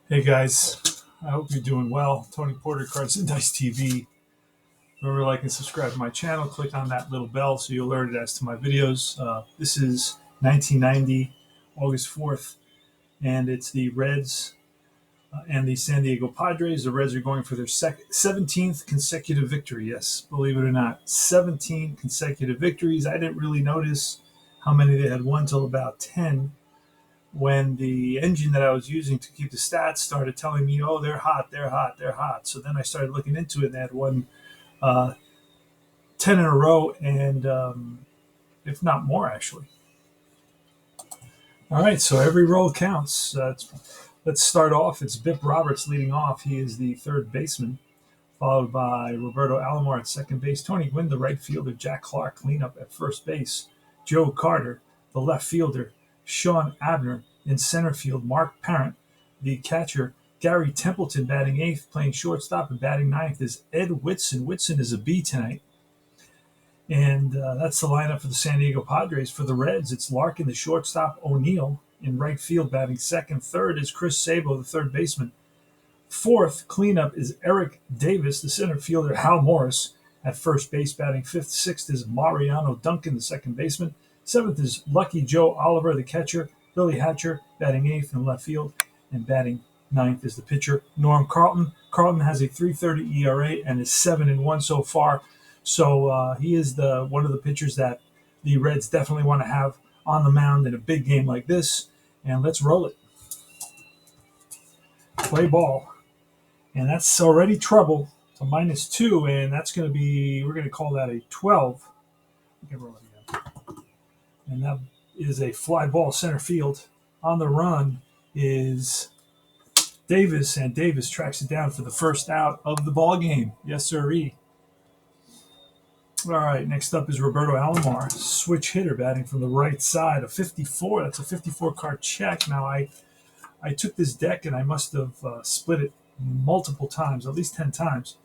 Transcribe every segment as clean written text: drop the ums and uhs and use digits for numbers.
Hey guys, I hope you're doing well. Tony Porter, Cards and Dice TV. Remember, like and subscribe to my channel. Click on that little bell so you're alerted as to my videos. This is 1990, August 4th, and it's the Reds and the San Diego Padres. The Reds are going for their 17th consecutive victory. Yes, believe it or not, 17 consecutive victories. I didn't really notice how many they had won till about 10 when the engine that I was using to keep the stats started telling me, oh, they're hot, they're hot, they're hot. So then I started looking into it, and they had won uh, 10 in a row, and if not more, actually. All right, so every roll counts. Let's start off. It's Bip Roberts leading off. He is the third baseman, followed by Roberto Alomar at second base, Tony Gwynn, the right fielder, Jack Clark, cleanup at first base, Joe Carter, the left fielder, Sean Abner in center field, Mark Parent, the catcher, Gary Templeton batting eighth, playing shortstop, and batting ninth is Ed Whitson. Whitson is a B tonight. And that's the lineup for the San Diego Padres. For the Reds, it's Larkin, the shortstop, O'Neill in right field, batting second. Third is Chris Sabo, the third baseman. Fourth cleanup is Eric Davis, the center fielder, Hal Morris at first base, batting fifth. Sixth is Mariano Duncan, the second baseman. Seventh is Lucky Joe Oliver, the catcher. Billy Hatcher batting eighth in left field. And batting ninth is the pitcher, Norm Carlton. Carlton has a 3.30 ERA and is 7-1 so far. So he is the one of the pitchers that the Reds definitely want to have on the mound in a big game like this. And let's roll it. Play ball. And that's already trouble. So -2, and that's going to be, we're going to call that a 12. We can roll it again. And that is a fly ball center field. On the run is Davis, and Davis tracks it down for the first out of the ball game. Yes, sirree. All right, next up is Roberto Alomar, switch hitter, batting from the right side, a 54. That's a 54 card check. Now, I took this deck and I must have split it multiple times, at least 10 times,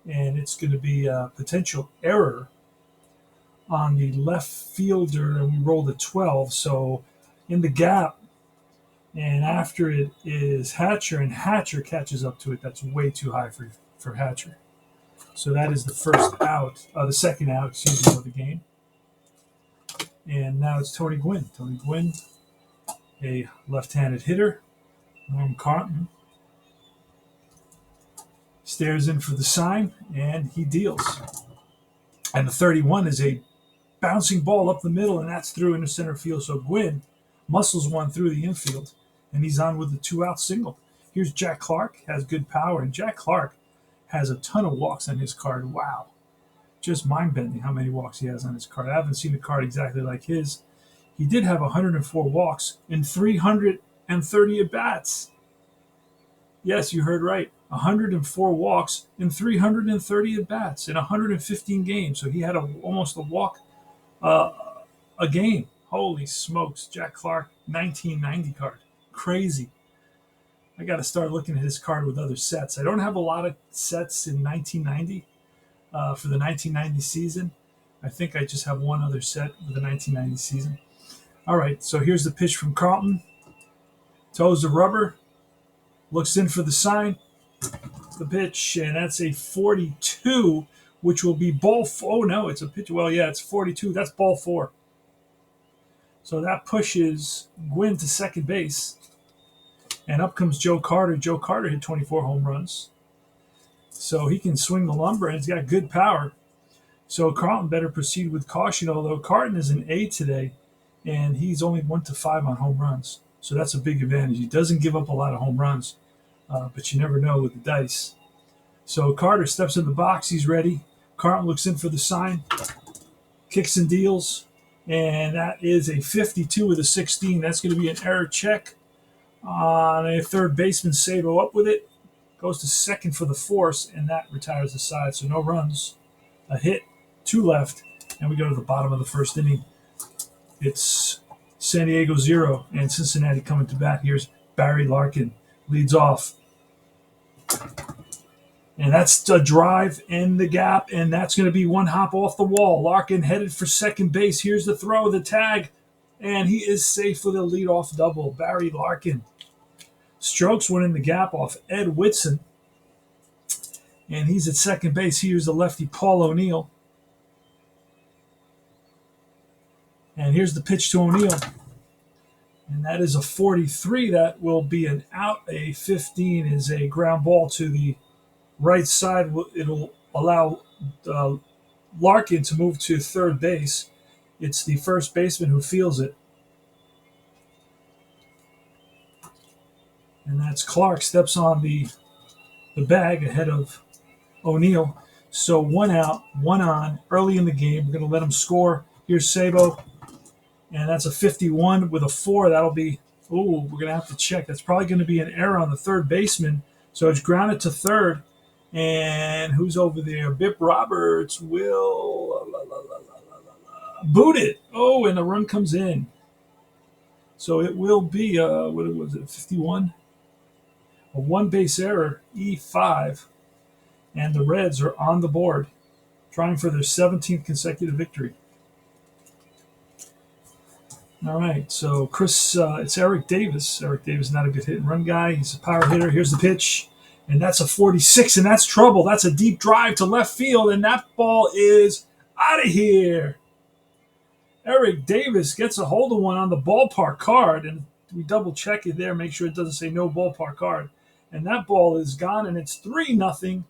and it's going to be a potential error on the left fielder, and we rolled a 12. So in the gap, and after it is Hatcher, and Hatcher catches up to it. That's way too high for Hatcher. So that is the first out, the second out, excuse me, of the game. And now it's Tony Gwynn. Tony Gwynn, a left-handed hitter. Norm Carlton stares in for the sign, and he deals. And the 31 is a bouncing ball up the middle, and that's through into center field. So Gwynn muscles one through the infield, and he's on with the two-out single. Here's Jack Clark, has good power, and Jack Clark has a ton of walks on his card. Wow. Just mind-bending how many walks he has on his card. I haven't seen a card exactly like his. He did have 104 walks in 330 at-bats. Yes, you heard right. 104 walks in 330 at-bats in 115 games. So he had almost a walk a game. Holy smokes. Jack Clark, 1990 card. Crazy. I got to start looking at his card with other sets. I don't have a lot of sets in 1990 for the 1990 season. I think I just have one other set for the 1990 season. All right, so here's the pitch from Carlton. Toes the rubber. Looks in for the sign. The pitch, and that's a 42, which will be ball 4. Oh, no, it's a pitch. Well, yeah, it's 42. That's ball 4. So that pushes Gwynn to second base. And up comes Joe Carter. Joe Carter hit 24 home runs. So he can swing the lumber, and he's got good power. So Carlton better proceed with caution, although Carlton is an A today, and he's only 1-5 on home runs. So that's a big advantage. He doesn't give up a lot of home runs, but you never know with the dice. So Carter steps in the box. He's ready. Carlton looks in for the sign, kicks and deals, and that is a 52 with a 16. That's going to be an error check on a third baseman. Sabo up with it, goes to second for the force, and that retires the side. So no runs, a hit, 2 left, and we go to the bottom of the first inning. It's San Diego 0 and Cincinnati coming to bat. Here's Barry Larkin, leads off. And that's a drive in the gap, and that's going to be one hop off the wall. Larkin headed for second base. Here's the throw, the tag, and he is safe with a leadoff double. Barry Larkin Strokes went in the gap off Ed Whitson, and he's at second base. Here's the lefty Paul O'Neill. And here's the pitch to O'Neill. And that is a 43. That will be an out. A 15 is a ground ball to the right side. It'll allow Larkin to move to third base. It's the first baseman who fields it. And that's Clark, steps on the bag ahead of O'Neill. So 1 out, 1 on, early in the game. We're going to let him score. Here's Sabo. And that's a 51 with a 4. That'll be, we're going to have to check. That's probably going to be an error on the third baseman. So it's grounded to third. And who's over there? Bip Roberts will boot it. Oh, and the run comes in. So it will be, what was it, 51? A one-base error, E5. And the Reds are on the board, trying for their 17th consecutive victory. All right, so Chris, it's Eric Davis. Eric Davis, not a good hit and run guy. He's a power hitter. Here's the pitch, and that's a 46, and that's trouble. That's a deep drive to left field, and that ball is out of here. Eric Davis gets a hold of one on the ballpark card, and we double check it there, make sure it doesn't say no ballpark card. And that ball is gone, and it's 3-0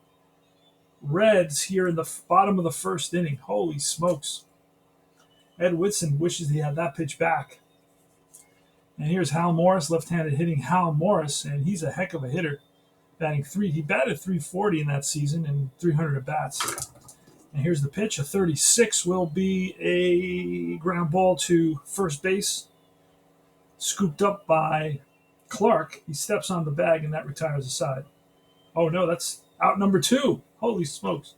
Reds here in the bottom of the first inning. Holy smokes. Ed Whitson wishes he had that pitch back. And here's Hal Morris, left-handed hitting Hal Morris, and he's a heck of a hitter. Batting 3. He batted 340 in that season and 300 at-bats. And here's the pitch. A 36 will be a ground ball to first base. Scooped up by Clark. He steps on the bag, and that retires aside. Oh, no, that's out number 2. Holy smokes.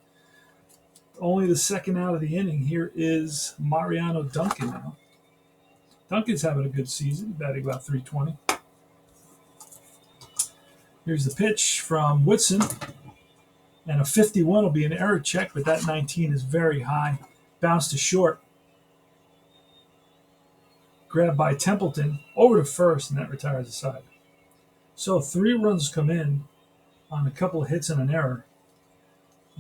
Only the second out of the inning. Here is Mariano Duncan now. Duncan's having a good season, batting about 320. Here's the pitch from Whitson. And a 51 will be an error check, but that 19 is very high. Bounce to short. Grabbed by Templeton over to first, and that retires aside. So 3 runs come in on a couple of hits and an error.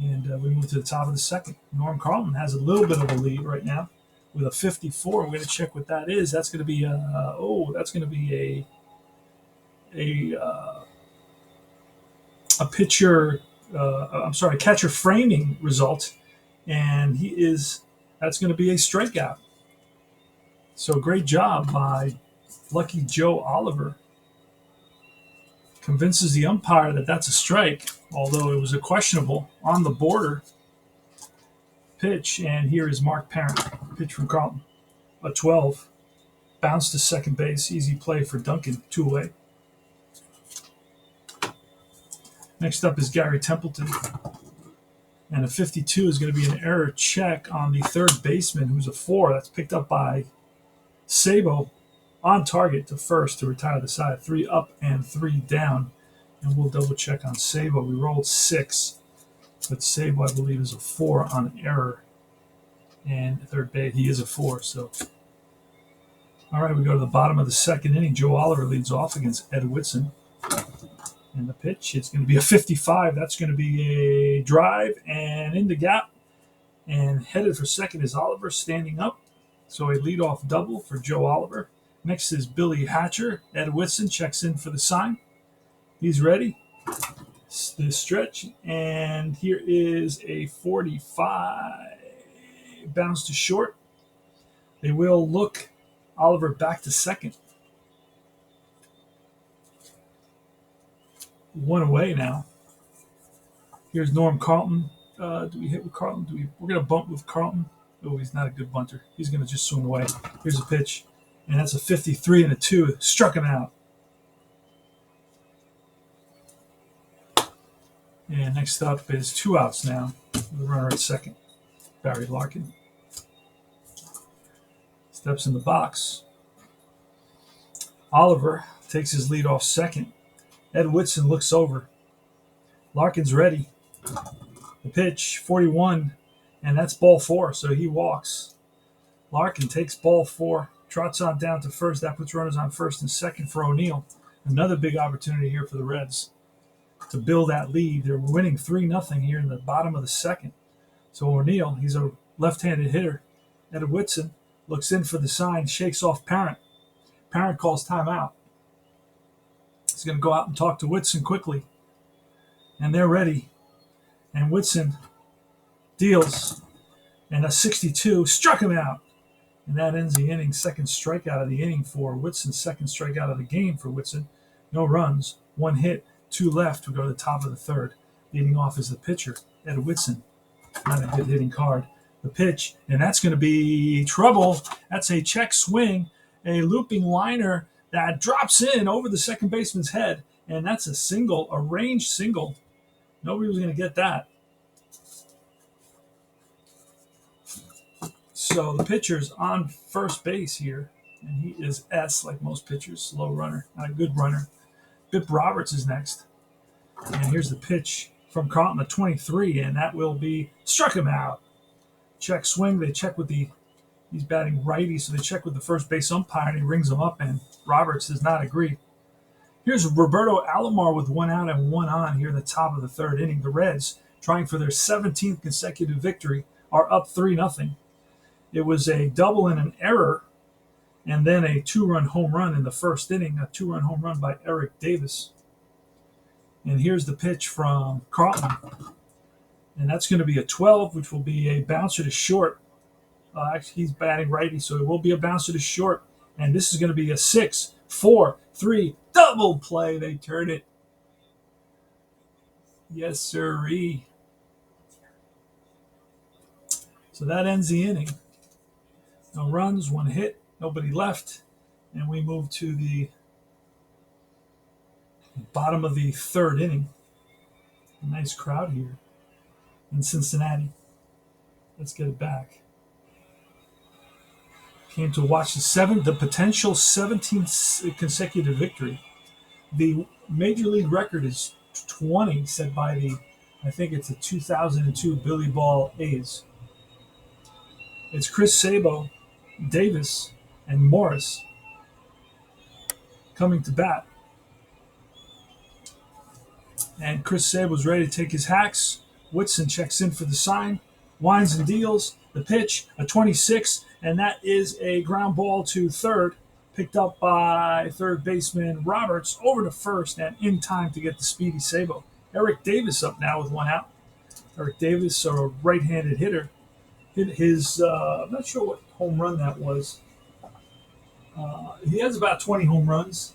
And we move to the top of the second. Norm Carlton has a little bit of a lead right now with a 54. We're going to check what that is. That's going to be a pitcher. Catcher framing result, and that's going to be a strikeout. So great job by Lucky Joe Oliver. Convinces the umpire that that's a strike, although it was a questionable on the border pitch. And here is Mark Parent, pitch from Carlton. A 12. Bounce to second base. Easy play for Duncan. 2 away. Next up is Gary Templeton. And a 52 is going to be an error check on the third baseman, who's a 4. That's picked up by Sabo. On target to first to retire the side. 3 up and 3 down. And we'll double check on Sabo. We rolled 6. But Sabo, I believe, is a 4 on error. And third base, he is a 4. So, all right, we go to the bottom of the second inning. Joe Oliver leads off against Ed Whitson. And the pitch, it's going to be a 55. That's going to be a drive and in the gap. And headed for second is Oliver standing up. So a leadoff double for Joe Oliver. Next is Billy Hatcher. Ed Whitson checks in for the sign. He's ready. The stretch. And here is a 45. Bounce to short. They will look Oliver back to second. 1 away now. Here's Norm Carlton. Do we hit with Carlton? We're going to bump with Carlton. Oh, he's not a good bunter. He's going to just swing away. Here's a pitch. And that's a 53 and a 2. Struck him out. And next up is 2 outs now. The runner at second, Barry Larkin. Steps in the box. Oliver takes his lead off second. Ed Whitson looks over. Larkin's ready. The pitch, 41, and that's ball 4, so he walks. Larkin takes ball 4. Trots on down to first. That puts runners on first and second for O'Neill. Another big opportunity here for the Reds to build that lead. They're winning 3-0 here in the bottom of the second. So O'Neill, he's a left-handed hitter. Ed Whitson looks in for the sign, shakes off Parent. Parent calls timeout. He's going to go out and talk to Whitson quickly. And they're ready. And Whitson deals. And a 62 struck him out. And that ends the inning. Second strikeout of the inning for Whitson. Second strikeout of the game for Whitson. No runs. 1 hit. 2 left. We go to the top of the third. Leading off is the pitcher, Ed Whitson. Not a good hitting card. The pitch. And that's going to be trouble. That's a check swing. A looping liner that drops in over the second baseman's head. And that's a single. A range single. Nobody was going to get that. So the pitcher's on first base here, and he is S like most pitchers, slow runner, not a good runner. Bip Roberts is next. And here's the pitch from Charlton at 23, and that will be struck him out. Check swing. They check with he's batting righty, so they check with the first base umpire, and he rings him up, and Roberts does not agree. Here's Roberto Alomar with 1 out and 1 on here in the top of the third inning. The Reds, trying for their 17th consecutive victory, are up 3-0. It was a double and an error, and then a 2-run home run in the first inning, a 2-run home run by Eric Davis. And here's the pitch from Charlton. And that's going to be a 12, which will be a bouncer to short. Actually, he's batting righty, so it will be a bouncer to short. And this is going to be a 6-4-3 double play. They turn it. Yes, sirree. So that ends the inning. No runs, 1 hit, nobody left. And we move to the bottom of the third inning. A nice crowd here in Cincinnati. Let's get it back. Came to watch the potential 17th consecutive victory. The major league record is 20, set by I think it's the 2002 Billy Ball A's. It's Chris Sabo, Davis, and Morris coming to bat. And Chris Sabo's ready to take his hacks. Whitson checks in for the sign, winds and deals. The pitch, a 26, and that is a ground ball to third, picked up by third baseman Roberts over to first and in time to get the speedy Sabo. Eric Davis up now with 1 out. Eric Davis, a right-handed hitter, hit his, I'm not sure what home run that was. He has about 20 home runs.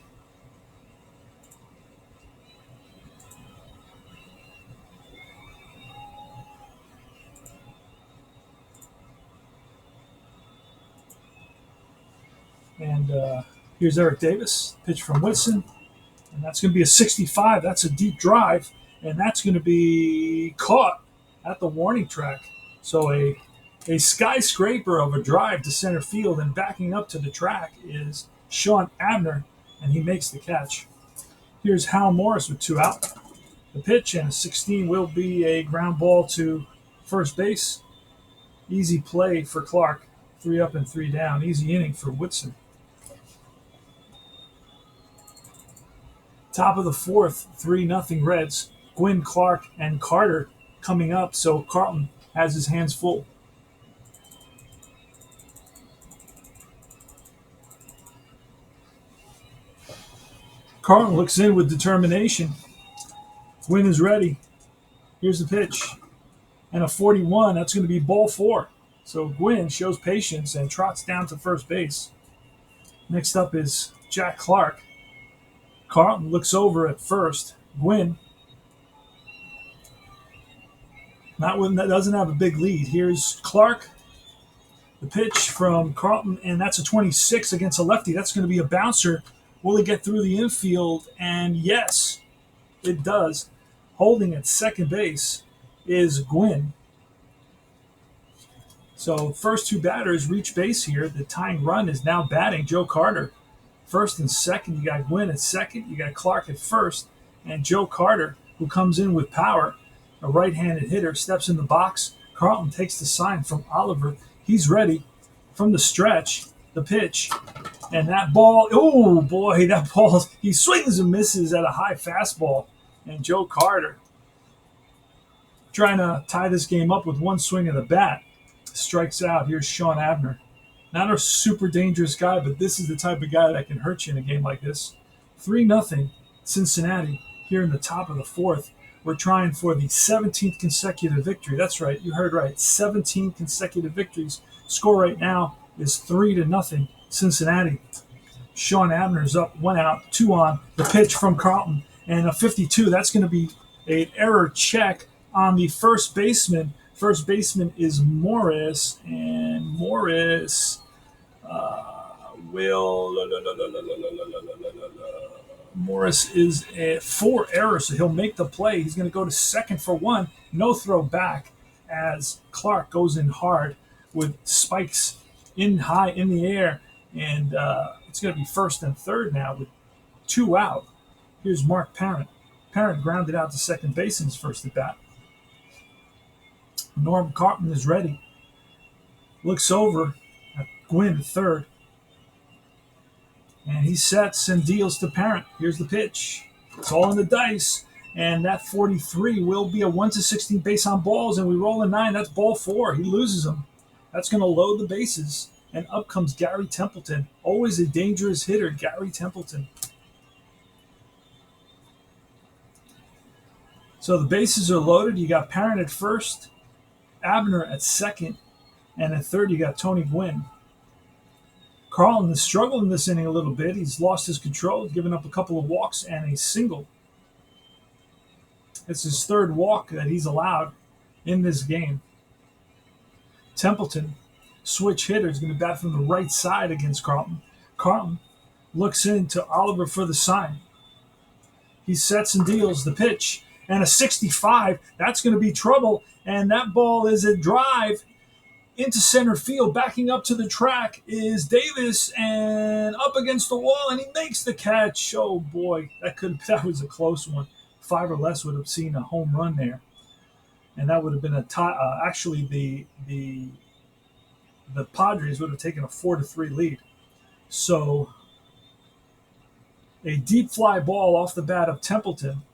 And here's Eric Davis, pitch from Whitson. And that's going to be a 65. That's a deep drive. And that's going to be caught at the warning track. So a skyscraper of a drive to center field, and backing up to the track is Sean Abner, and he makes the catch. Here's Hal Morris with 2 out. The pitch, and a 16 will be a ground ball to first base. Easy play for Clark. 3 up and 3 down. Easy inning for Whitson. Top of the fourth, 3-0 Reds. Gwynn, Clark, and Carter coming up, so Charlton has his hands full. Charlton looks in with determination. Gwynn is ready. Here's the pitch. And a 41, that's going to be ball 4. So Gwynn shows patience and trots down to first base. Next up is Jack Clark. Charlton looks over at first. Gwynn, doesn't have a big lead. Here's Clark. The pitch from Charlton, and that's a 26 against a lefty. That's going to be a bouncer. Will he get through the infield? And yes, it does. Holding at second base is Gwynn. So first 2 batters reach base here. The tying run is now batting Joe Carter. First and second, you got Gwynn at second. You got Clark at first. And Joe Carter, who comes in with power, a right-handed hitter, steps in the box. Charlton takes the sign from Oliver. He's ready from the stretch. The pitch, And that ball, oh boy, that ball, he swings and misses at a high fastball. And Joe Carter, trying to tie this game up with one swing of the bat, strikes out. Here's Sean Abner. Not a super dangerous guy, but this is the type of guy that can hurt you in a game like this. 3-0 Cincinnati here in the top of the fourth. We're trying for the 17th consecutive victory. That's right, you heard right. 17 consecutive victories. Score right now is 3-0 Cincinnati. Sean Abner's up, 1 out, 2 on. The pitch from Charlton and a 52. That's going to be an error check on the first baseman. First baseman is Morris, and Morris Morris is a 4 error, so he'll make the play. He's going to go to second for 1. No throw back as Clark goes in hard with spikes in high in the air, and it's going to be first and third now with 2 out. Here's Mark Parent. Parent grounded out to second base in his first at bat. Norm Carton is ready. Looks over at Gwynn at third. And he sets and deals to Parent. Here's the pitch. It's all in the dice. And that 43 will be a 1-16 base on balls. And we roll a 9. That's ball 4. He loses them. That's going to load the bases. And up comes Gary Templeton. Always a dangerous hitter, Gary Templeton. So the bases are loaded. You got Parent at first, Abner at second, and at third you got Tony Gwynn. Carlton is struggling this inning a little bit. He's lost his control, given up a couple of walks and a single. It's his third walk that he's allowed in this game. Templeton, switch hitter, is going to bat from the right side against Carlton. Carlton looks into Oliver for the sign. He sets and deals the pitch. And a 65, that's going to be trouble. And that ball is a drive into center field. Backing up to the track is Davis and up against the wall, and he makes the catch. Oh, boy, that was a close one. 5 or less would have seen a home run there. And that would have been a tie. Actually, the Padres would have taken a 4-3 lead. So a deep fly ball off the bat of Templeton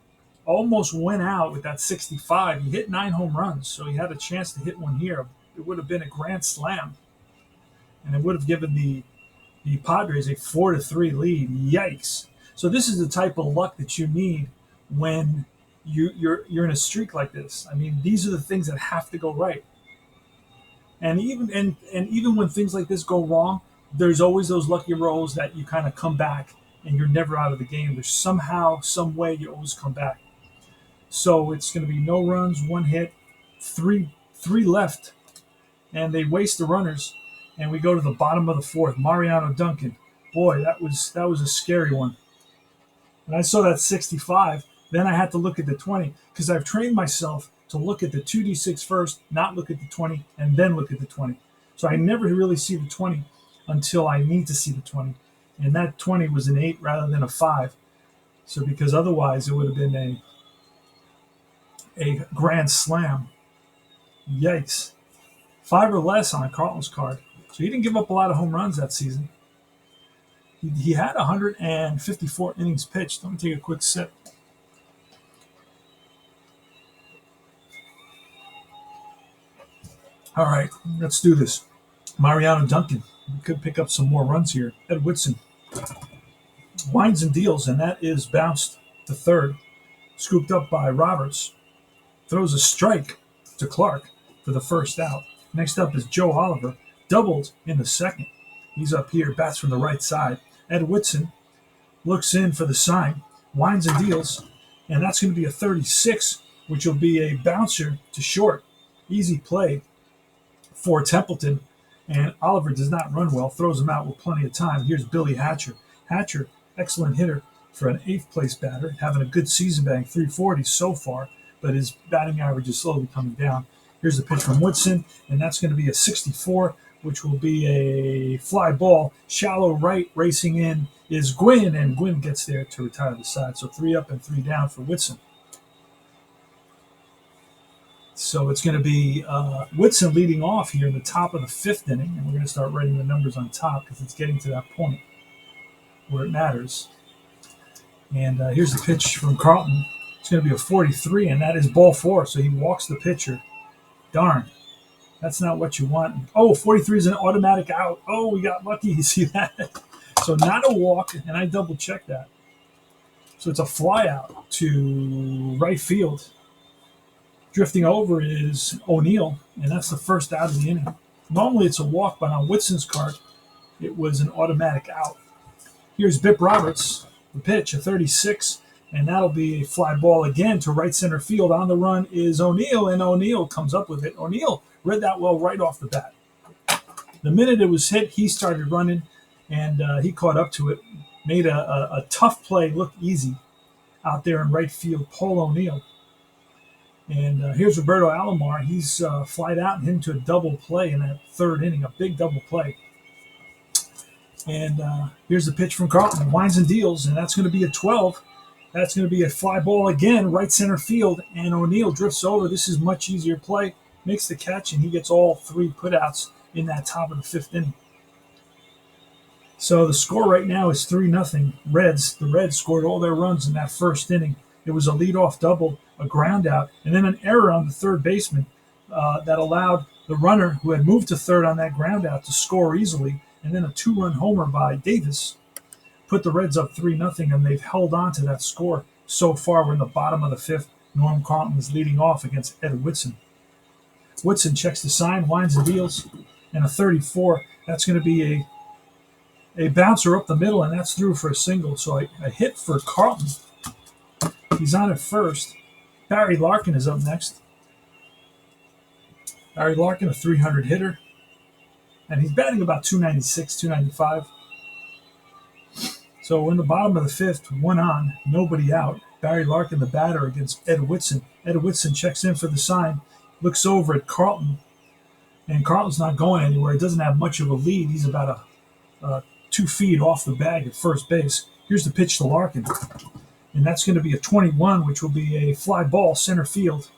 almost went out with that 65. He hit 9 home runs, so he had a chance to hit one here. It would have been a grand slam, and it would have given the Padres a 4-3 lead. Yikes! So this is the type of luck that you need when you're in a streak like this. I mean, these are the things that have to go right. And even when things like this go wrong, there's always those lucky rolls that you kind of come back and you're never out of the game. There's somehow, some way you always come back. So it's going to be no runs, 1 hit, three left, and they waste the runners. And we go to the bottom of the fourth. Mariano Duncan, boy, that was a scary one. When I saw that 65, then I had to look at the 20 because I've trained myself to look at the 2d6 first, not look at the 20, and then look at the 20. So I never really see the 20 until I need to see the 20. And that 20 was an 8 rather than a 5. So because otherwise it would have been a grand slam. Yikes. 5 or less on Carlton's card. So he didn't give up a lot of home runs that season. He had 154 innings pitched. Let me take a quick sip. All right, let's do this. Mariano Duncan. We could pick up some more runs here. Ed Whitson winds and deals, and that is bounced to third. Scooped up by Roberts. Throws a strike to Clark for the first out. Next up is Joe Oliver. Doubled in the second. He's up here, bats from the right side. Ed Whitson looks in for the sign. Winds and deals, and that's going to be a 36, which will be a bouncer to short. Easy play for Templeton. And Oliver does not run well, throws him out with plenty of time. Here's Billy Hatcher. Hatcher, excellent hitter for an 8th place batter, having a good season, batting .340 so far, but his batting average is slowly coming down. Here's the pitch from Whitson, and that's going to be a 64, which will be a fly ball. Shallow right, racing in is Gwynn, and Gwynn gets there to retire the side. So 3 up and 3 down for Whitson. So it's going to be Whitson leading off here in the top of the 5th inning, and we're going to start writing the numbers on top because it's getting to that point. where it matters. And here's the pitch from Carlton. It's going to be a 43, and that is ball 4. So he walks the pitcher. Darn. That's not what you want. Oh, 43 is an automatic out. Oh, we got lucky. You see that? So not a walk, and I double-checked that. So it's a fly out to right field. Drifting over is O'Neill, and that's the first out of the inning. Normally it's a walk, but on Whitson's card, it was an automatic out. Here's Bip Roberts, the pitch, a 36, and that'll be a fly ball again to right center field. On the run is O'Neill, and O'Neill comes up with it. O'Neill read that well right off the bat. The minute it was hit, he started running, and he caught up to it, made a tough play look easy out there in right field, Paul O'Neill. And here's Roberto Alomar. He's flied out and hit into a double play in that third inning, a big double play. And here's the pitch from Carlton. Winds and deals, and that's going to be a 12. That's going to be a fly ball again, right center field, and O'Neill drifts over. This is much easier play, makes the catch, and he gets all 3 putouts in that top of the 5th inning. So the score right now is 3-0 Reds. The Reds scored all their runs in that first inning. It was a leadoff double, a ground out, and then an error on the third baseman that allowed the runner who had moved to third on that ground out to score easily, and then a 2-run homer by Davis put the Reds up 3-0, and they've held on to that score so far. We're in the bottom of the 5th. Norm Carlton is leading off against Ed Whitson. Whitson checks the sign, winds and deals, and a 34. That's going to be a bouncer up the middle, and that's through for a single. So a hit for Carlton. He's on at first. Barry Larkin is up next. Barry Larkin, a 300 hitter. And he's batting about 296, 295. So we're in the bottom of the 5th, 1 on, nobody out. Barry Larkin, the batter, against Ed Whitson. Ed Whitson checks in for the sign, looks over at Carlton, and Carlton's not going anywhere. He doesn't have much of a lead. He's about 2 feet off the bag at first base. Here's the pitch to Larkin. And that's going to be a 21, which will be a fly ball center field.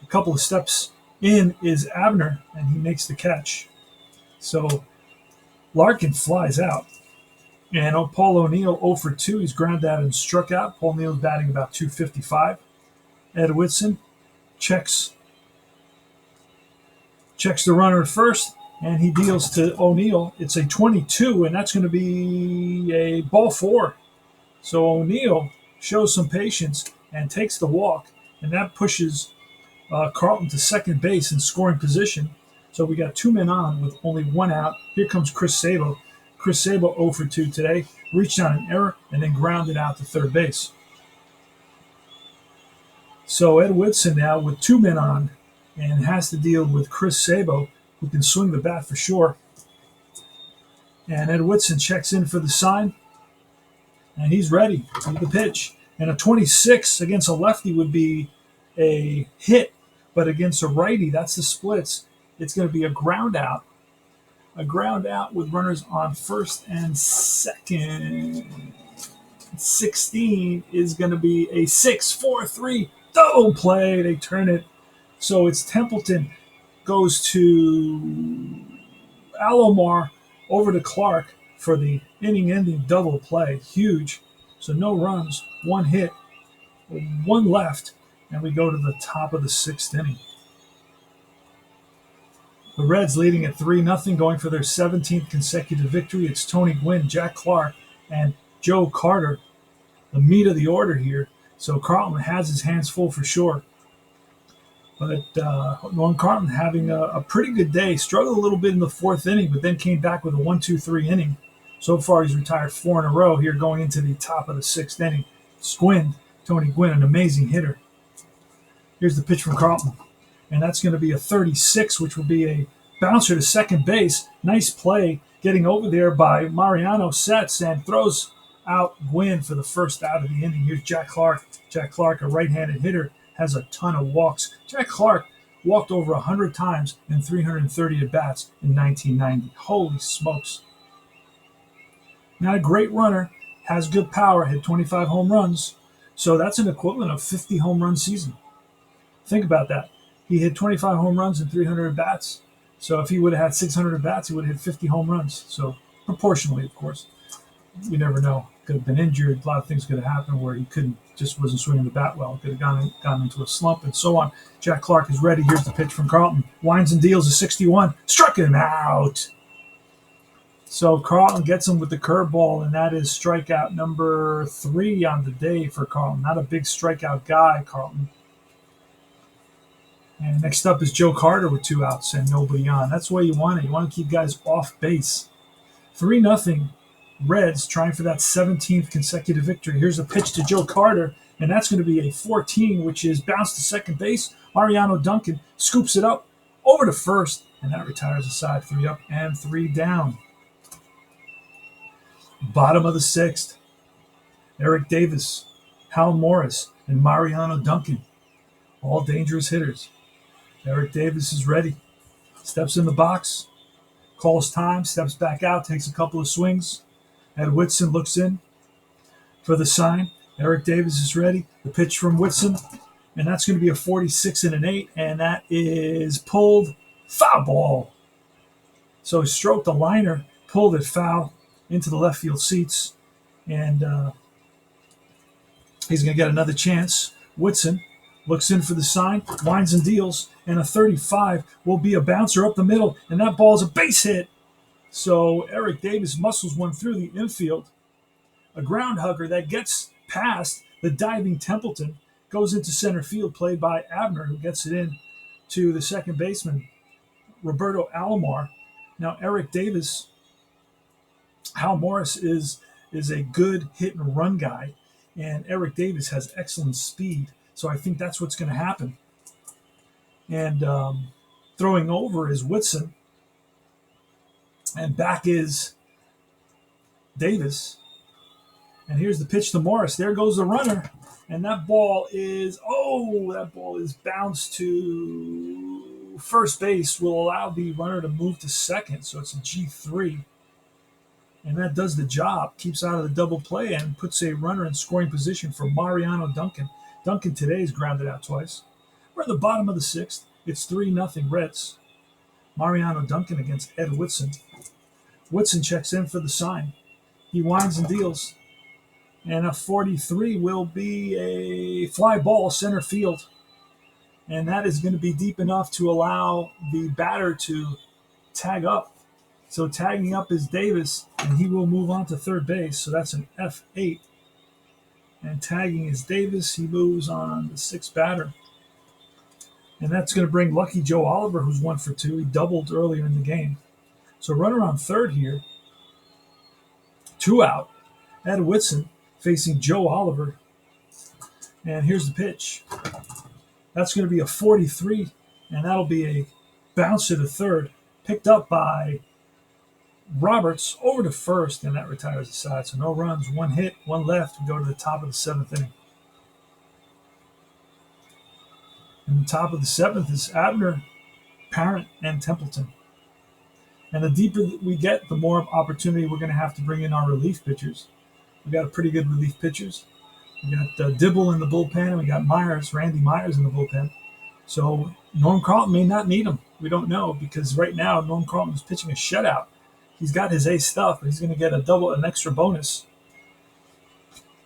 A couple of steps in is Abner, and he makes the catch. So Larkin flies out. And Paul O'Neill 0 for 2. He's ground out and struck out. Paul O'Neill's batting about 255. Ed Whitson checks the runner at first, and he deals to O'Neill. It's a 22, and that's going to be a ball 4. So O'Neill shows some patience and takes the walk, and that pushes Carlton to second base in scoring position. So we got 2 men on with only 1 out. Here comes Chris Sabo. Chris Sabo 0 for 2 today. Reached on an error and then grounded out to third base. So Ed Whitson now with 2 men on and has to deal with Chris Sabo, who can swing the bat for sure. And Ed Whitson checks in for the sign. And he's ready for the pitch. And a 26 against a lefty would be a hit. But against a righty, that's the splits. It's going to be a ground out. A ground out with runners on first and second. 16 is going to be a 6-4-3 double play. They turn it. So it's Templeton goes to Alomar over to Clark for the inning-ending double play. Huge. So no runs, 1 hit, 1 left, and we go to the top of the 6th inning. The Reds leading at 3-0, going for their 17th consecutive victory. It's Tony Gwynn, Jack Clark, and Joe Carter, the meat of the order here. So Carlton has his hands full for sure. But Norm Carlton having a pretty good day. Struggled a little bit in the 4th inning, but then came back with a 1-2-3 inning. So far, he's retired 4 in a row here going into the top of the 6th inning. Tony Gwynn, an amazing hitter. Here's the pitch from Carlton. And that's going to be a 36, which will be a bouncer to second base. Nice play getting over there by Mariano. Sets and throws out Gwynn for the first out of the inning. Here's Jack Clark. Jack Clark, a right-handed hitter, has a ton of walks. Jack Clark walked over 100 times in 330 at-bats in 1990. Holy smokes. Not a great runner, has good power, hit 25 home runs. So that's an equivalent of 50 home run season. Think about that. He hit 25 home runs and 300 at-bats. So if he would have had 600 at-bats, he would have hit 50 home runs. So proportionally, of course. You never know. Could have been injured. A lot of things could have happened where he just wasn't swinging the bat well. Could have gone into a slump and so on. Jack Clark is ready. Here's the pitch from Charlton. Winds and deals a 61. Struck him out. So Carlton gets him with the curveball, and that is strikeout number 3 on the day for Carlton. Not a big strikeout guy, Carlton. And next up is Joe Carter with 2 outs and nobody on. That's the way you want it. You want to keep guys off base. 3-0 Reds trying for that 17th consecutive victory. Here's a pitch to Joe Carter, and that's going to be a 14, which is bounced to second base. Mariano Duncan scoops it up over to first, and that retires the side. 3 up and 3 down. Bottom of the 6th, Eric Davis, Hal Morris, and Mariano Duncan, all dangerous hitters. Eric Davis is ready. Steps in the box, calls time, steps back out, takes a couple of swings. Ed Whitson looks in for the sign. Eric Davis is ready. The pitch from Whitson, and that's going to be a 46 and an 8, and that is pulled foul ball. So he stroked the liner, pulled it foul into the left field seats, and he's going to get another chance. Whitson looks in for the sign, winds and deals, and a 35 will be a bouncer up the middle, and that ball is a base hit. So Eric Davis muscles one through the infield. A ground hugger that gets past the diving Templeton, goes into center field, played by Abner, who gets it in to the second baseman, Roberto Alomar. Now Eric Davis, Hal Morris is a good hit and run guy, and Eric Davis has excellent speed. So I think that's what's going to happen. And throwing over is Whitson. And back is Davis. And here's the pitch to Morris. There goes the runner. And that ball is bounced to first base. Will allow the runner to move to second. So it's a G3. And that does the job. Keeps out of the double play and puts a runner in scoring position for Mariano Duncan. Duncan today is grounded out twice. We're at the bottom of the 6th. It's 3-0 Reds. Mariano Duncan against Ed Whitson. Whitson checks in for the sign. He winds and deals. And a 43 will be a fly ball center field. And that is going to be deep enough to allow the batter to tag up. So tagging up is Davis, and he will move on to third base. So that's an F8. And tagging is Davis. He moves on the 6th batter. And that's going to bring lucky Joe Oliver, who's 1 for 2. He doubled earlier in the game. So runner on third here. 2 out. Ed Whitson facing Joe Oliver. And here's the pitch. That's going to be a 43, and that'll be a bounce to the third. Picked up by Roberts over to first, and that retires the side. So no runs, 1 hit, 1 left. We go to the top of the 7th inning. And the top of the 7th is Abner, Parent, and Templeton. And the deeper we get, the more opportunity we're going to have to bring in our relief pitchers. We got a pretty good relief pitchers. We got Dibble in the bullpen, and we got Randy Myers in the bullpen. So Norm Carlton may not need him. We don't know, because right now Norm Carlton is pitching a shutout. He's got his ace stuff, but he's going to get an extra bonus.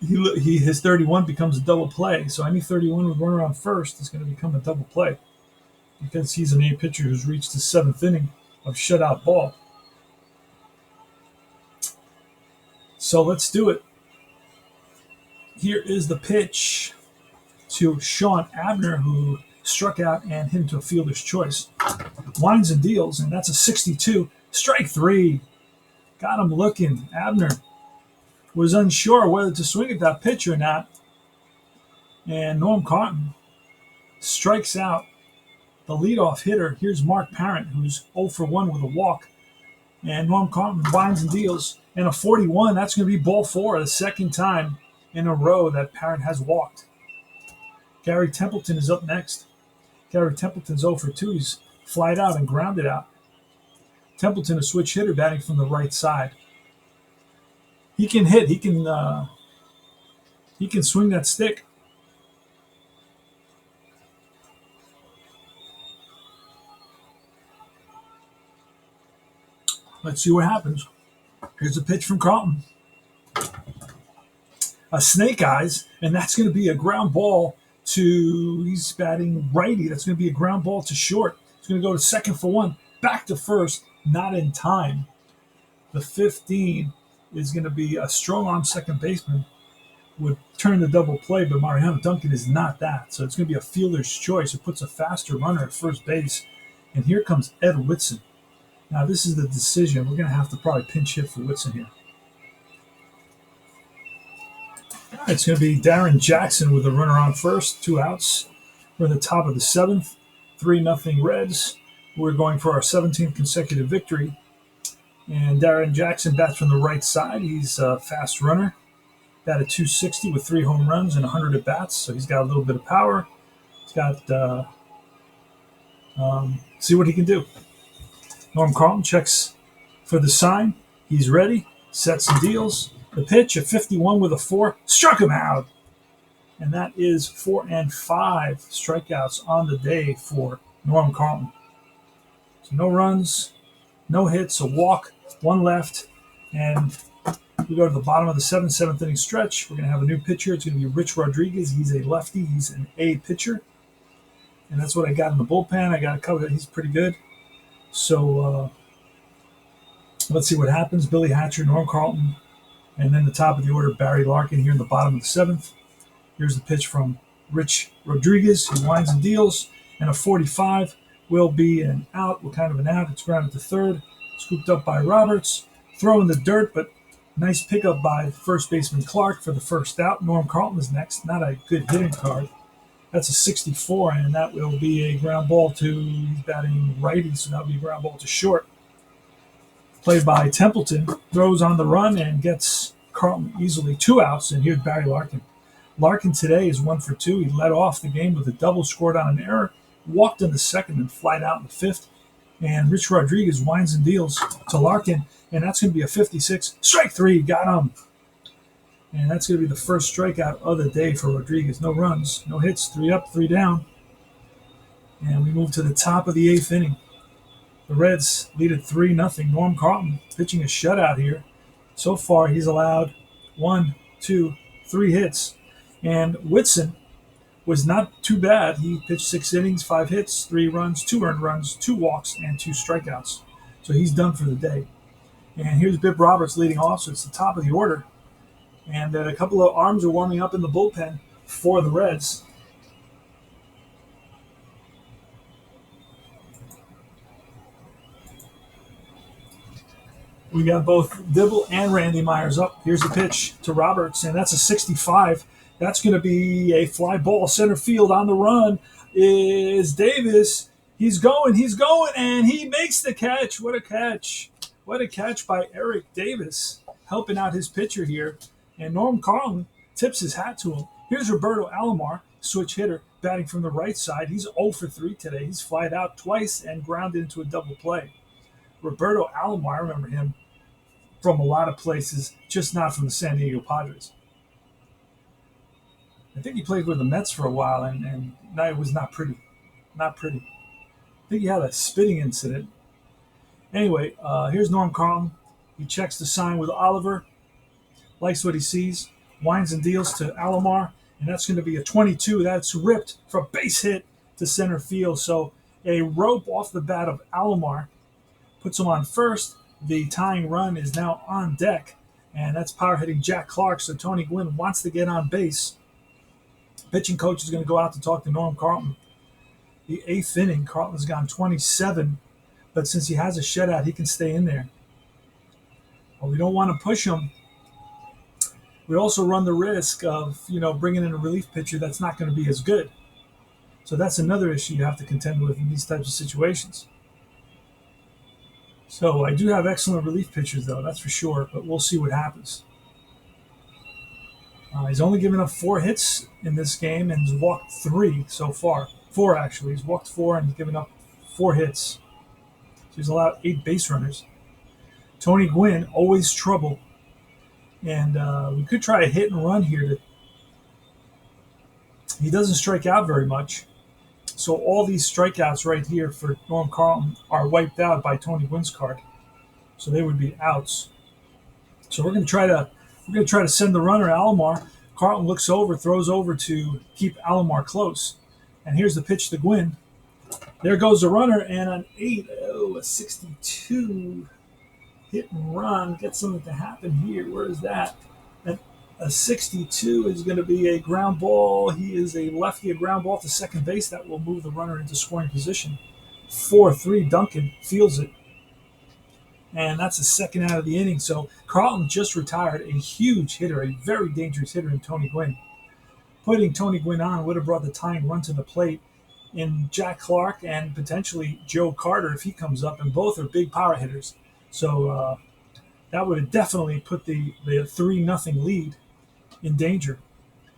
His 31 becomes a double play. So any 31 with runner on first is going to become a double play, because he's an A pitcher who's reached the 7th inning of shutout ball. So let's do it. Here is the pitch to Sean Abner, who struck out and hit into a fielder's choice. Winds and deals, and that's a 62. Strike 3. Got him looking. Abner was unsure whether to swing at that pitch or not. And Norm Carlton strikes out the leadoff hitter. Here's Mark Parent, who's 0 for 1 with a walk. And Norm Carlton winds and deals. And a 41, that's going to be ball 4, the second time in a row that Parent has walked. Gary Templeton is up next. Gary Templeton's 0 for 2. He's flied out and grounded out. Templeton, a switch hitter, batting from the right side. He can hit. He can swing that stick. Let's see what happens. Here's a pitch from Carlton. snake eyes, and that's going to be a ground ball to, he's batting righty. That's going to be a ground ball to short. It's going to go to second for one, back to first, not in time. The 15 is going to be a strong arm second baseman, would turn the double play, but Mariano Duncan is not that. So it's going to be a fielder's choice. It puts a faster runner at first base. And here comes Ed Whitson. Now, this is the decision. We're going to have to probably pinch hit for Whitson here. It's going to be Darren Jackson with a runner on first, 2 outs. We're in the top of the 7th, 3-0 Reds. We're going for our 17th consecutive victory. And Darren Jackson bats from the right side. He's a fast runner. Batted .260 with 3 home runs and 100 at bats, so he's got a little bit of power. He's got see what he can do. Norm Carlton checks for the sign. He's ready, sets and deals. The pitch, a 51 with a 4, struck him out. And that is 4 and 5 strikeouts on the day for Norm Carlton. So no runs, no hits, a walk, 1 left, and we go to the bottom of the 7th inning stretch. We're going to have a new pitcher. It's going to be Rich Rodriguez. He's a lefty. He's an A pitcher. And that's what I got in the bullpen. I got a couple. He's pretty good. So let's see what happens. Billy Hatcher, Norm Carlton, and then the top of the order, Barry Larkin here in the bottom of the 7th. Here's the pitch from Rich Rodriguez. He winds and deals. And a 45 will be an out. Well, kind of an out. It's grounded to third. Scooped up by Roberts. Throw in the dirt, but nice pickup by first baseman Clark for the first out. Norm Carlton is next. Not a good hitting card. That's a 64, and that will be a ground ball to, he's batting righty, so that'll be a ground ball to short. Played by Templeton. Throws on the run and gets Carlton easily 2 outs, and here's Barry Larkin. Larkin today is 1 for 2. He led off the game with a double scored on an error, walked in the 2nd and flied out in the 5th. And Rich Rodriguez winds and deals to Larkin, and that's going to be a 56. Strike 3, got him. And that's going to be the first strikeout of the day for Rodriguez. No runs, no hits, 3 up, 3 down. And we move to the top of the 8th inning. The Reds lead at 3-0. Norm Carlton pitching a shutout here. So far, he's allowed 1, 2, 3 hits. And Whitson was not too bad. He pitched 6 innings, 5 hits, 3 runs, 2 earned runs, 2 walks, and 2 strikeouts. So he's done for the day. And here's Bib Roberts leading off, so it's the top of the order. And a couple of arms are warming up in the bullpen for the Reds. We got both Dibble and Randy Myers up. Here's the pitch to Roberts, and that's a 65. That's going to be a fly ball center field. On the run is Davis. He's going, and he makes the catch. What a catch. What a catch by Eric Davis, helping out his pitcher here. And Norm Carlton tips his hat to him. Here's Roberto Alomar, switch hitter, batting from the right side. He's 0 for 3 today. He's flied out twice and grounded into a double play. Roberto Alomar, I remember him from a lot of places, just not from the San Diego Padres. I think he played with the Mets for a while, and it was not pretty. Not pretty. I think he had a spitting incident. Anyway, here's Norm Carlton. He checks the sign with Oliver, likes what he sees, winds and deals to Alomar, and that's going to be a 22. That's ripped for a base hit to center field. So a rope off the bat of Alomar puts him on first. The tying run is now on deck, and that's power hitting Jack Clark. So Tony Gwynn wants to get on base. Pitching coach is going to go out to talk to Norm Carlton. The 8th inning, Carlton's gone 27, but since he has a shutout, he can stay in there. Well, we don't want to push him. We also run the risk of, bringing in a relief pitcher that's not going to be as good. So that's another issue you have to contend with in these types of situations. So I do have excellent relief pitchers, though, that's for sure, but we'll see what happens. He's only given up 4 hits in this game and he's walked 3 so far. 4, actually. He's walked 4 and he's given up 4 hits. So he's allowed 8 base runners. Tony Gwynn, always trouble. And we could try a hit and run here. He doesn't strike out very much. So all these strikeouts right here for Norm Carlton are wiped out by Tony Gwynn's card. So they would be outs. So we're going to try to send the runner Alomar Carlton looks over, throws over to keep Alomar close. And here's the pitch to Gwynn. There goes the runner, and an 8, a 62 hit and run. Get something to happen here. Where is that? A 62 is going to be a ground ball. He is a lefty, a ground ball to second base. That will move the runner into scoring position. 4-3, Duncan fields it. And that's the second out of the inning. So Carlton just retired a huge hitter, a very dangerous hitter in Tony Gwynn. Putting Tony Gwynn on would have brought the tying run to the plate in Jack Clark and potentially Joe Carter if he comes up, and both are big power hitters. So that would have definitely put the 3-0 lead in danger.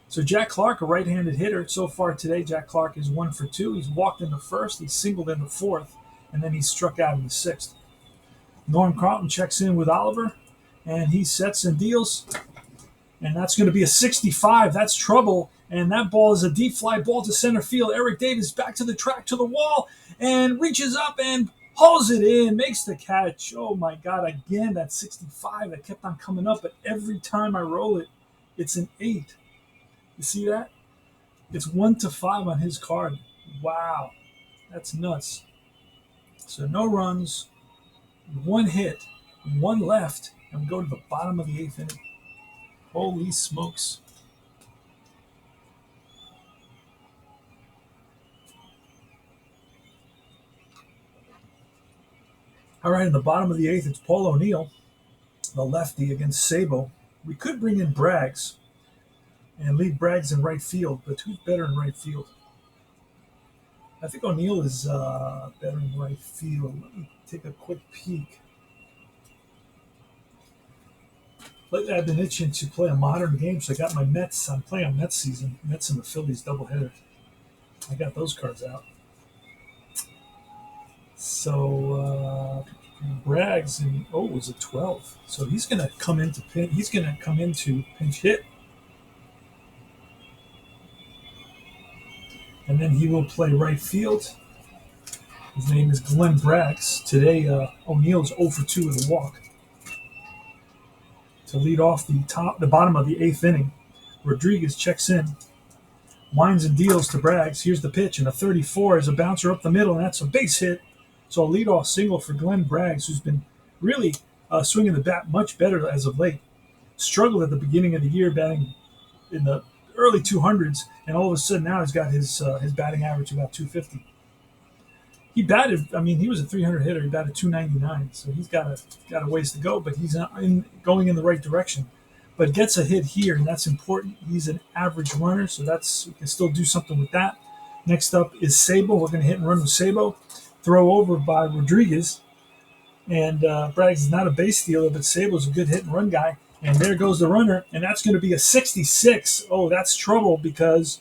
So Jack Clark, a right-handed hitter. So far today, Jack Clark is 1 for 2. He's walked in the first, he's singled in the fourth, and then he's struck out in the sixth. Norm Carlton checks in with Oliver, and he sets and deals. And that's going to be a 65. That's trouble. And that ball is a deep fly ball to center field. Eric Davis back to the track, to the wall, and reaches up and hauls it in, makes the catch. Oh, my God. Again, that 65 that kept on coming up. But every time I roll it, it's an 8. You see that? It's 1-5 on his card. Wow. That's nuts. So no runs. 1 hit, 1 left, and we go to the bottom of the 8th inning. Holy smokes. All right, in the bottom of the 8th, it's Paul O'Neill, the lefty, against Sabo. We could bring in Braggs and leave Braggs in right field, but who's better in right field? I think O'Neill is better in right field. Let me take a quick peek. Lately, I've been itching to play a modern game, so I got my Mets. I'm playing on Mets season. Mets and the Phillies doubleheader. I got those cards out. So Braggs was a 12. So he's going to come into pinch hit, and then he will play right field. His name is Glenn Braggs. Today, O'Neill's 0 for 2 with a walk. To lead off the bottom of the 8th inning, Rodriguez checks in, winds and deals to Braggs. Here's the pitch, and a 34 is a bouncer up the middle, and that's a base hit. So a leadoff single for Glenn Braggs, who's been really swinging the bat much better as of late. Struggled at the beginning of the year, batting in the early 200s, and all of a sudden now he's got his batting average about 250. He was a 300 hitter. He batted 299, so he's got a ways to go, but he's going in the right direction. But gets a hit here, and that's important. He's an average runner, so we can still do something with that. Next up is Sabo. We're going to hit and run with Sabo. Throw over by Rodriguez, and Braggs is not a base stealer, but Sabo's a good hit and run guy. And there goes the runner, and that's going to be a 66. Oh, that's trouble because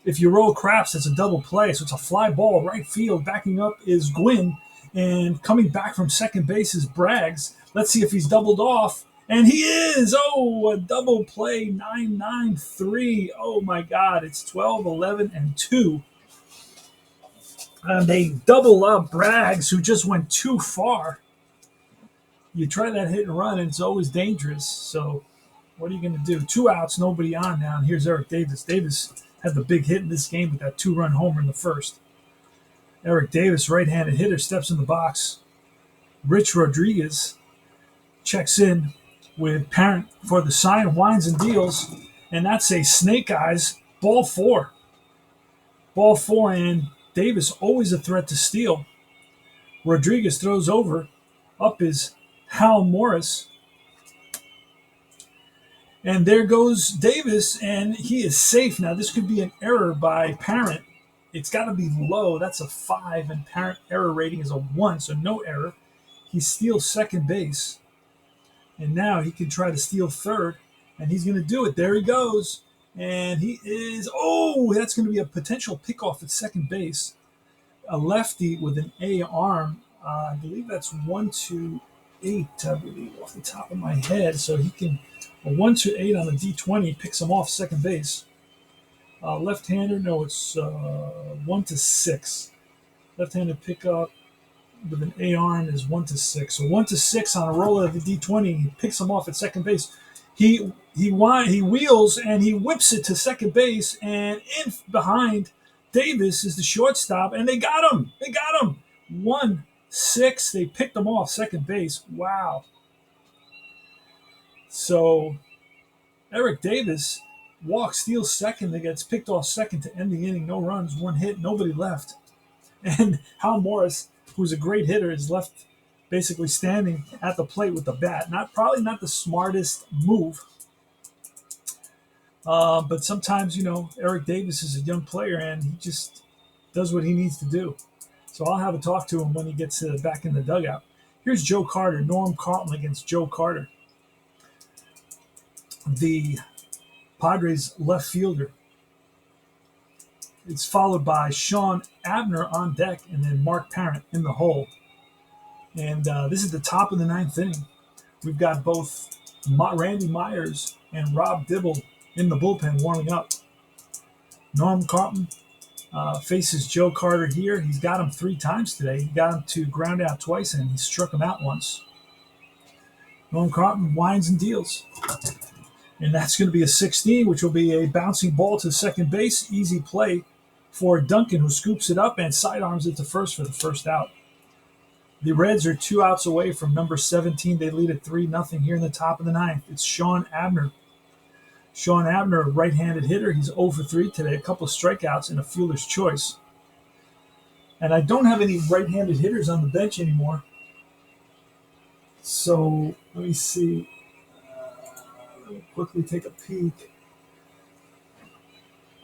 if you roll craps, it's a double play. So it's a fly ball, right field. Backing up is Gwynn, and coming back from second base is Braggs. Let's see if he's doubled off. And he is! Oh, a double play, 9-9-3. Oh, my God. It's 12, 11, and 2. And they double up Braggs, who just went too far. You try that hit and run, and it's always dangerous. So what are you going to do? 2 outs, nobody on now. And here's Eric Davis. Davis had the big hit in this game with that 2-run homer in the first. Eric Davis, right-handed hitter, steps in the box. Rich Rodriguez checks in with Parent for the sign, winds and deals, and that's a snake eyes, ball 4. Ball 4, and Davis always a threat to steal. Rodriguez throws over. Up is Hal Morris. And there goes Davis, and he is safe. Now, this could be an error by Parent. It's got to be low. That's a 5, and Parent error rating is a 1, so no error. He steals second base, and now he can try to steal third, and he's going to do it. There he goes, and he is, that's going to be a potential pickoff at second base. A lefty with an A arm. I believe that's 1-8, I believe, off the top of my head. So he can, a 1-8 on the D20 picks him off second base. Left-hander, no, it's 1-6. Left-handed pickup with an A arm is 1-6. So 1-6 on a roller of the D20, he picks him off at second base. He wheels and he whips it to second base, and in behind Davis is the shortstop, and they got him. They got him. 1-6. They picked him off second base. Wow. So Eric Davis steals second, that gets picked off second to end the inning. No runs, one hit, nobody left. And Hal Morris, who's a great hitter, is left basically standing at the plate with the bat. Probably not the smartest move, but sometimes Eric Davis is a young player and he just does what he needs to do. So I'll have a talk to him when he gets back in the dugout. Here's Joe Carter, Norm Carlton against Joe Carter, the Padres left fielder. It's followed by Sean Abner on deck and then Mark Parent in the hole. And this is the top of the ninth inning. We've got both Randy Myers and Rob Dibble in the bullpen warming up. Norm Carlton faces Joe Carter here. He's got him 3 times today. He got him to ground out twice and he struck him out once. Norm Carlton winds and deals. And that's going to be a 16, which will be a bouncing ball to second base. Easy play for Duncan, who scoops it up and sidearms it to first for the first out. The Reds are 2 outs away from number 17. They lead at 3-0 here in the top of the ninth. It's Sean Abner. Sean Abner, a right-handed hitter. He's 0 for 3 today, a couple of strikeouts and a fielder's choice. And I don't have any right-handed hitters on the bench anymore. So let me see. Let me quickly take a peek.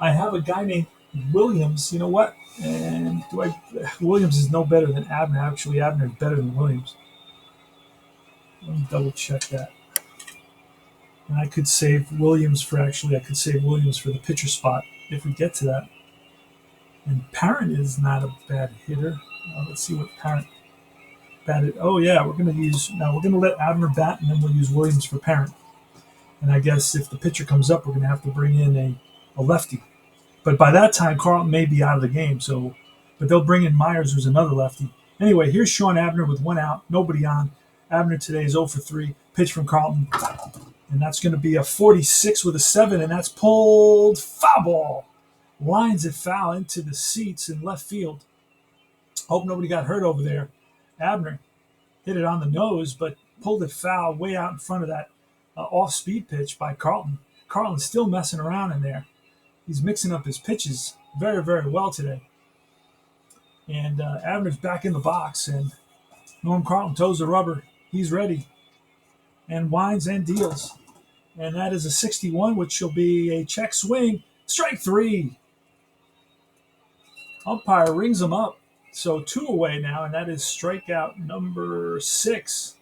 I have a guy named Williams. You know what? And Williams is no better than Abner. Actually, Abner is better than Williams. Let me double check that. And I could save Williams for the pitcher spot if we get to that. And Parent is not a bad hitter. Let's see what Parent batted. Oh yeah, we're going to let Abner bat, and then we'll use Williams for Parent. And I guess if the pitcher comes up, we're going to have to bring in a lefty. But by that time, Carlton may be out of the game. But they'll bring in Myers, who's another lefty. Anyway, here's Sean Abner with 1 out, nobody on. Abner today is 0 for 3. Pitch from Carlton. And that's going to be a 46 with a 7, and that's pulled foul ball. Lines it foul into the seats in left field. Hope nobody got hurt over there. Abner hit it on the nose, but pulled it foul way out in front of that off-speed pitch by Carlton. Carlton's still messing around in there. He's mixing up his pitches very, very well today. And Abner's back in the box, and Norm Carlton toes the rubber. He's ready and winds and deals. And that is a 61, which will be a check swing. Strike 3. Umpire rings him up. So 2 away now, and that is strikeout number 6.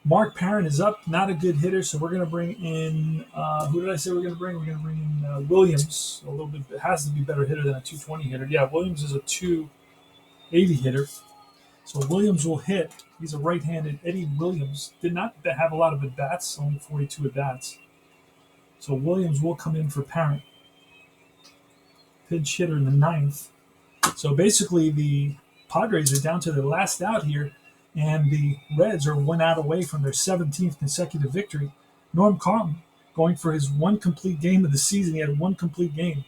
Mark Parent is up, not a good hitter, so we're going to bring in, who did I say we're going to bring? We're going to bring in Williams, a little bit, it has to be a better hitter than a 220 hitter. Yeah, Williams is a 280 hitter. So Williams will hit. He's a right-handed. Eddie Williams did not have a lot of at-bats, only 42 at-bats. So Williams will come in for Parent. Pinch hitter in the 9th. So basically the Padres are down to their last out here, and the Reds are 1 out away from their 17th consecutive victory. Norm Carlton going for his 1 complete game of the season. He had 1 complete game.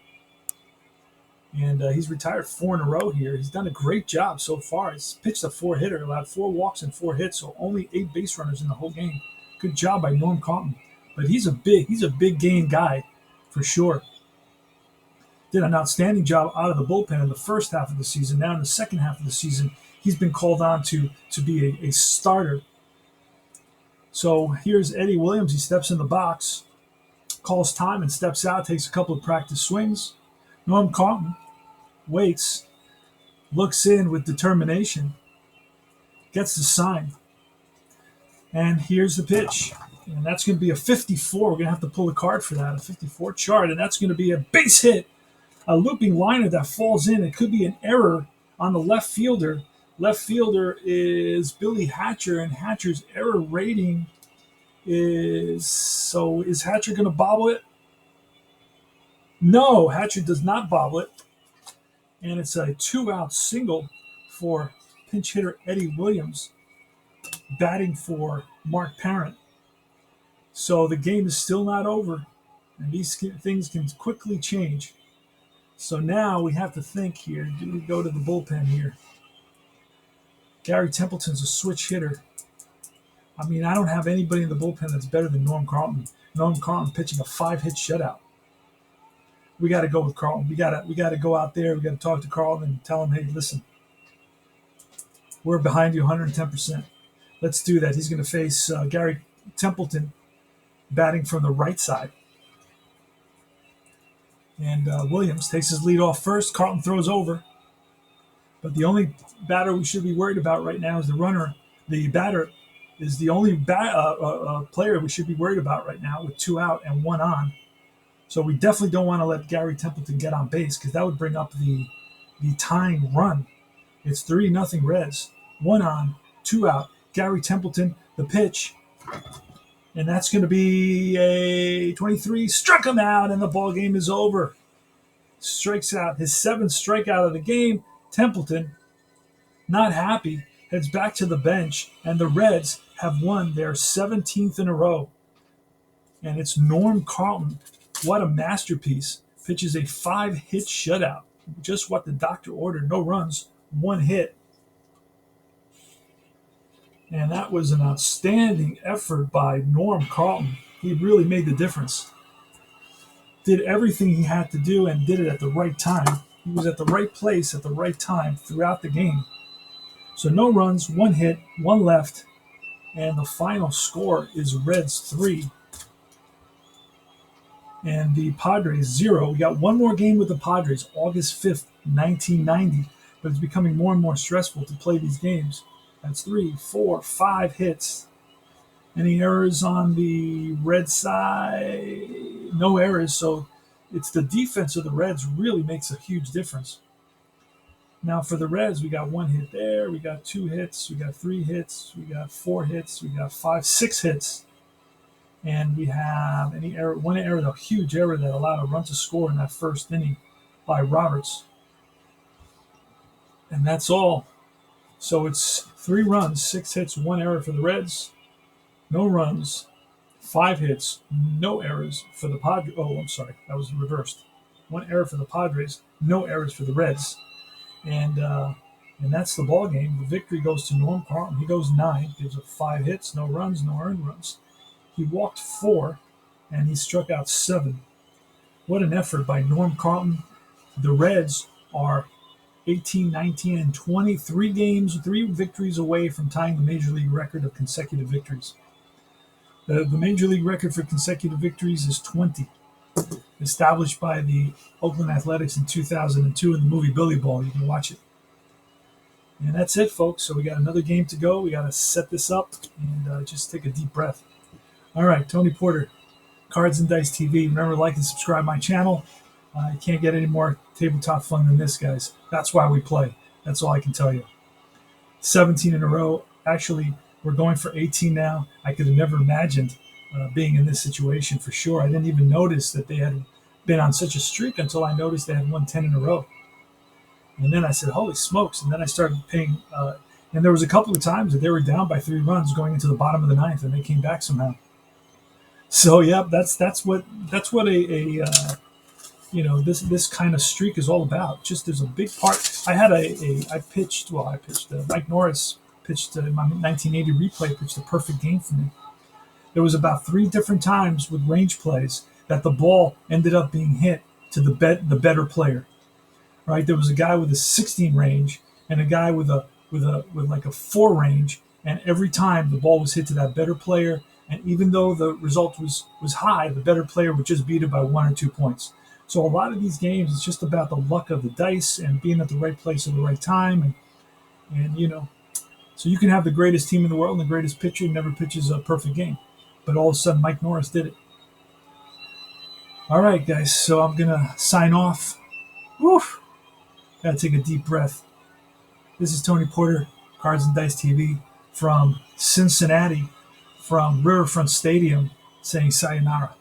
And he's retired 4 in a row here. He's done a great job so far. He's pitched a 4-hitter, allowed 4 walks and 4 hits, so only 8 base runners in the whole game. Good job by Norm Carlton. But he's a big game guy for sure. Did an outstanding job out of the bullpen in the first half of the season. Now in the second half of the season, he's been called on to be a starter. So here's Eddie Williams. He steps in the box, calls time and steps out, takes a couple of practice swings. Norm Carlton waits, looks in with determination, gets the sign, and here's the pitch. And that's going to be a 54. We're going to have to pull a card for that, a 54 chart, and that's going to be a base hit, a looping liner that falls in. It could be an error on the left fielder. Left fielder is Billy Hatcher, and Hatcher's error rating is Hatcher going to bobble it? No, Hatcher does not bobble it. And it's a 2-out single for pinch hitter Eddie Williams, batting for Mark Parent. So the game is still not over, and these things can quickly change. So now we have to think here. Do we go to the bullpen here? Gary Templeton's a switch hitter. I mean, I don't have anybody in the bullpen that's better than Norm Carlton. Norm Carlton pitching a 5-hit shutout. We got to go with Carlton. We got to go out there. We got to talk to Carlton and tell him, hey, listen, we're behind you 110%. Let's do that. He's going to face Gary Templeton batting from the right side. And Williams takes his lead off first. Carlton throws over. But the only batter we should be worried about right now is the runner. The batter is the only player we should be worried about right now with 2 out and 1 on. So we definitely don't want to let Gary Templeton get on base because that would bring up the tying run. It's 3-0 Reds. 1 on, 2 out. Gary Templeton, the pitch. And that's going to be a 23. Struck him out, and the ball game is over. Strikes out his 7th strikeout of the game. Templeton, not happy, heads back to the bench, and the Reds have won their 17th in a row. And it's Norm Carlton. What a masterpiece. Pitches a 5-hit shutout. Just what the doctor ordered. No runs, 1 hit. And that was an outstanding effort by Norm Carlton. He really made the difference. Did everything he had to do and did it at the right time. He was at the right place at the right time throughout the game. So no runs, 1 hit, 1 left. And the final score is Reds 3 and the Padres 0. We got one more game with the Padres, August 5th, 1990. But it's becoming more and more stressful to play these games. That's 3, 4, 5 hits. Any errors on the Red side? No errors. So it's the defense of the Reds really makes a huge difference. Now for the Reds, we got 1 hit there. We got 2 hits. We got 3 hits. We got 4 hits. We got 5, 6 hits. And we have any error, 1 error, a huge error that allowed a run to score in that first inning by Roberts. And that's all. So it's 3 runs, 6 hits, 1 error for the Reds. No runs, 5 hits, no errors for the Padres. Oh, I'm sorry. That was reversed. 1 error for the Padres, no errors for the Reds. And that's the ball game. The victory goes to Norm Carlton. He goes 9, gives up 5 hits, no runs, no earned runs. He walked 4, and he struck out 7. What an effort by Norm Carlton. The Reds are 18, 19, and 23 games, 3 victories away from tying the Major League record of consecutive victories. The Major League record for consecutive victories is 20, established by the Oakland Athletics in 2002 in the movie Billy Ball. You can watch it. And that's it, folks. So we got another game to go. We got to set this up and just take a deep breath. All right, Tony Porter, Cards and Dice TV. Remember, like and subscribe my channel. You can't get any more tabletop fun than this, guys. That's why we play. That's all I can tell you. 17 in a row. Actually, we're going for 18 now. I could have never imagined being in this situation for sure. I didn't even notice that they had been on such a streak until I noticed they had won 10 in a row. And then I said, holy smokes. And then I started paying. And there was a couple of times that they were down by 3 runs going into the bottom of the 9th, and they came back somehow. So, yeah, that's what this kind of streak is all about. Just there's a big part. I pitched. Mike Norris pitched in my 1980 replay, pitched a perfect game for me. There was about 3 different times with range plays that the ball ended up being hit to the better player. Right? There was a guy with a 16 range and a guy with like a 4 range, and every time the ball was hit to that better player. And even though the result was high, the better player would just beat it by 1 or 2 points. So a lot of these games, it's just about the luck of the dice and being at the right place at the right time. And so you can have the greatest team in the world and the greatest pitcher never pitches a perfect game. But all of a sudden, Mike Norris did it. All right, guys, so I'm going to sign off. Woof. Got to take a deep breath. This is Tony Porter, Cards and Dice TV from Cincinnati, from Riverfront Stadium, saying sayonara.